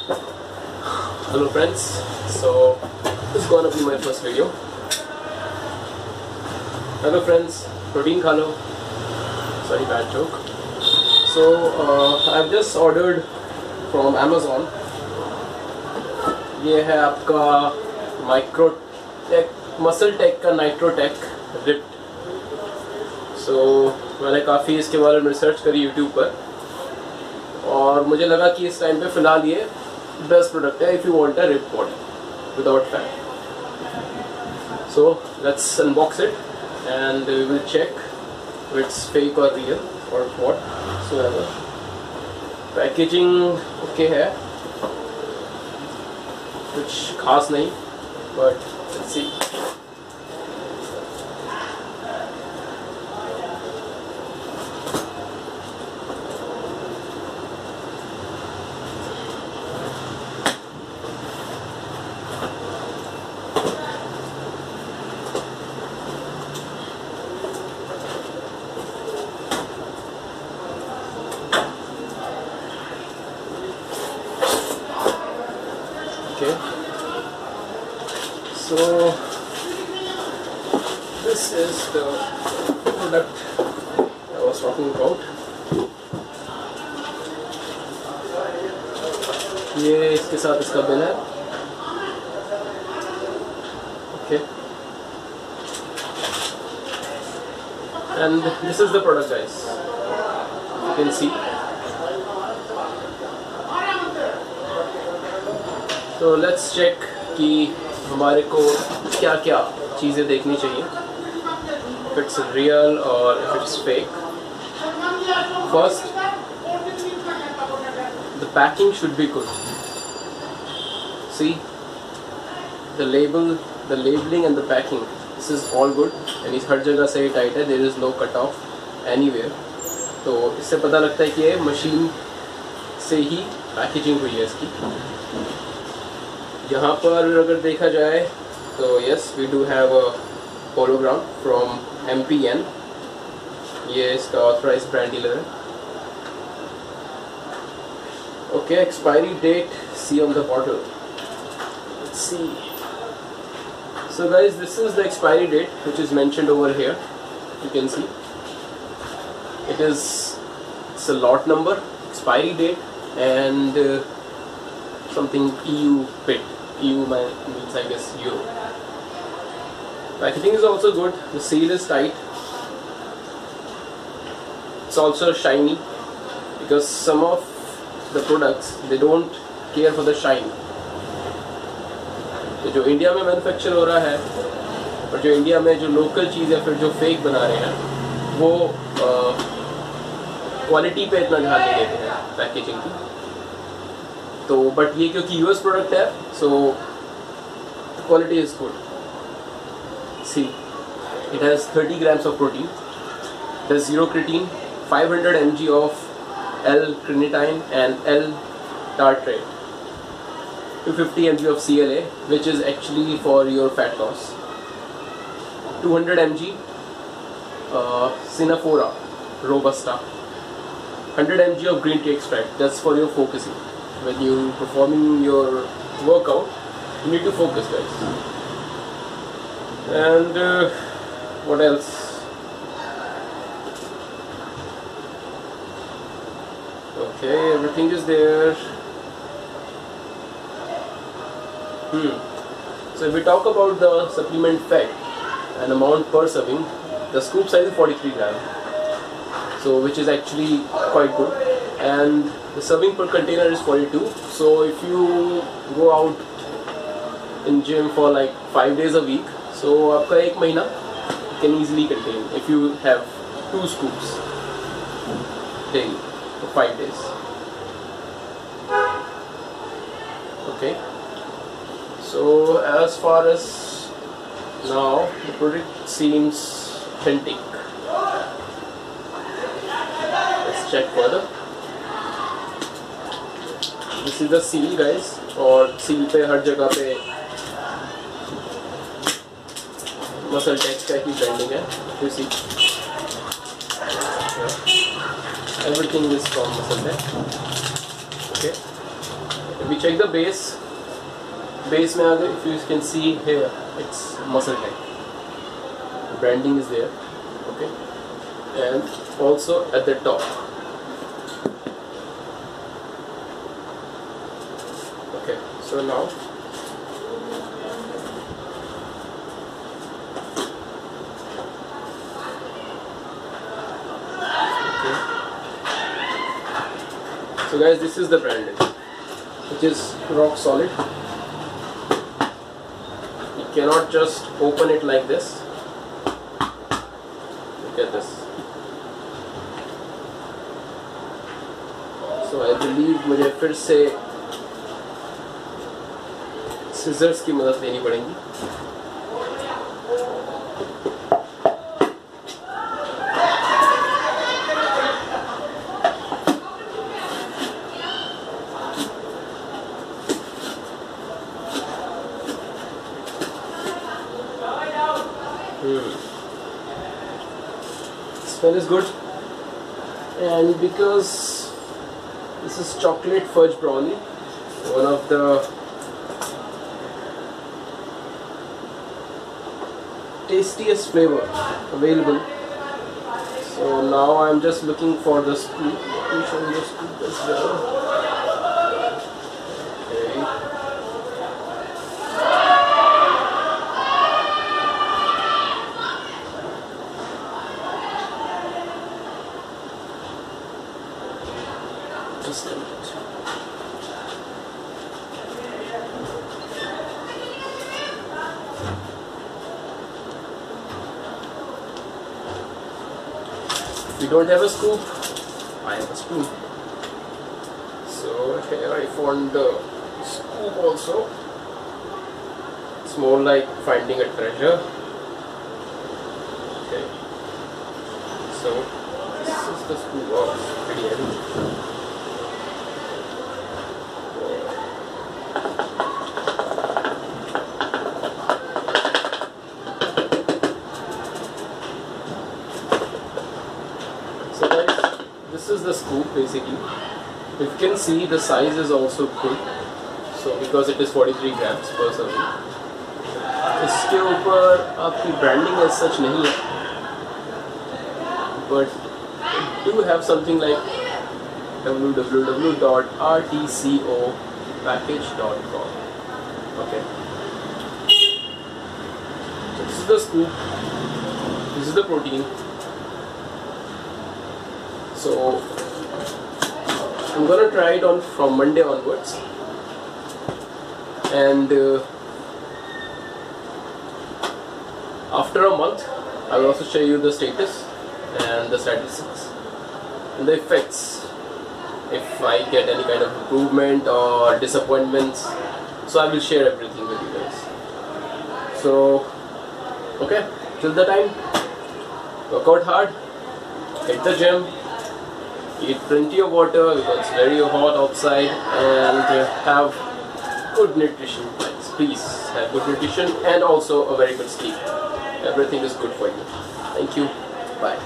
Hello friends, so this is gonna be my first video. Hello friends, protein खा लो. Sorry, bad joke. So I've just ordered from Amazon. ये है आपका Muscletech का Nitrotech Ripped. So मैंने काफ़ी इसके बारे में रिसर्च करी YouTube पर और मुझे लगा कि इस टाइम पे फ़िलहाल ये बेस्ट प्रोडक्ट है if you want a ripped body without fat. So let's unbox it and we will check if it's fake or real or whatsoever. Packaging okay है, कुछ खास नहीं, but let's see. Okay, so this is the product I was talking about. ये इसके साथ इसका bill है. Okay, and this is the product, guys. You can see. तो लेट्स चेक कि हमारे को क्या क्या चीज़ें देखनी चाहिए, if it's real और if it's fake. First, the packing should be good. See, the labeling and the packing, this is all good and इस हर जगह से टाइट है, there is no cut off anywhere. तो इससे पता लगता है कि ये मशीन से ही पैकेजिंग हुई है इसकी. यहाँ पर अगर देखा जाए तो yes, we do have a hologram from MPN. ये इसका ऑथराइज ब्रांड डीलर है. Okay, expiry date see on the bottle. Let's see. So guys, this is the expiry date which is mentioned over here. You can see it's a lot number, expiry date and something EU bit. EU means I guess Euro. Packaging is also good. The seal is tight. It's also shiny because some of the products they don't care for the shine. तो जो India में manufacture हो रहा है और जो India में जो लोकल चीज़ या फिर जो फेक बना रहे हैं वो क्वालिटी पे इतना ध्यान नहीं देते हैं पैकेजिंग की. तो बट ये क्योंकि यूएस प्रोडक्ट है so quality is good. See, it has 30 grams of protein, it has 0 creatine, 500 mg of L-carnitine and L-tartrate, 250 mg of CLA which is actually for your fat loss, 200 mg Sinaphora Robusta, 100 mg of green tea extract. That's for your focusing. When you performing your workout, you need to focus, guys. And what else? Okay, everything is there. So if we talk about the supplement fat and amount per serving, the scoop size is 43 grams. So which is actually quite good, and the serving per container is 42. So if you go out in gym for like 5 days a week, so आपका एक महीना can easily contain if you have 2 scoops daily for 5 days. Okay, so as far as now the product seems authentic. Check further. This is the seal, guys, और seal पे हर जगह पे Muscletech का ही branding है. You see, everything is from Muscletech. Okay, We check the base. Base में अगर if you can see here, it's Muscletech. Branding is there, okay, and also at the top. Okay, so now so guys, this is the branding, which is rock solid. You cannot just open it like this. Look at this. So I believe मुझे फिर से scissors की मदद लेनी पड़ेगी. Smell is good, and because this is chocolate fudge brownie, one of the tastiest flavor available. So now I'm just looking for the scoop. Let me show you the scoop as well. Okay. Just a minute. If you don't have a scoop, I have a spoon. So here I found the scoop also. It's more like finding a treasure. Okay. So this is the scoop. Oh, it's pretty heavy. So guys, this is the scoop basically. You can see the size is also good. So because it is 43 grams per serving. इसके ऊपर आपकी branding as such नहीं है, but it do have something like www.rtcopackage.com. Okay. So this is the scoop. This is the protein. So I'm gonna try it on from Monday onwards, and after a month I will also show you the status and the statistics and the effects, if I get any kind of improvement or disappointments. So I will share everything with you guys. So okay, till the time, work out hard, hit the gym, eat plenty of water because it's very hot outside, and have good nutrition, guys. Please have good nutrition and also a very good sleep. Everything is good for you. Thank you. Bye.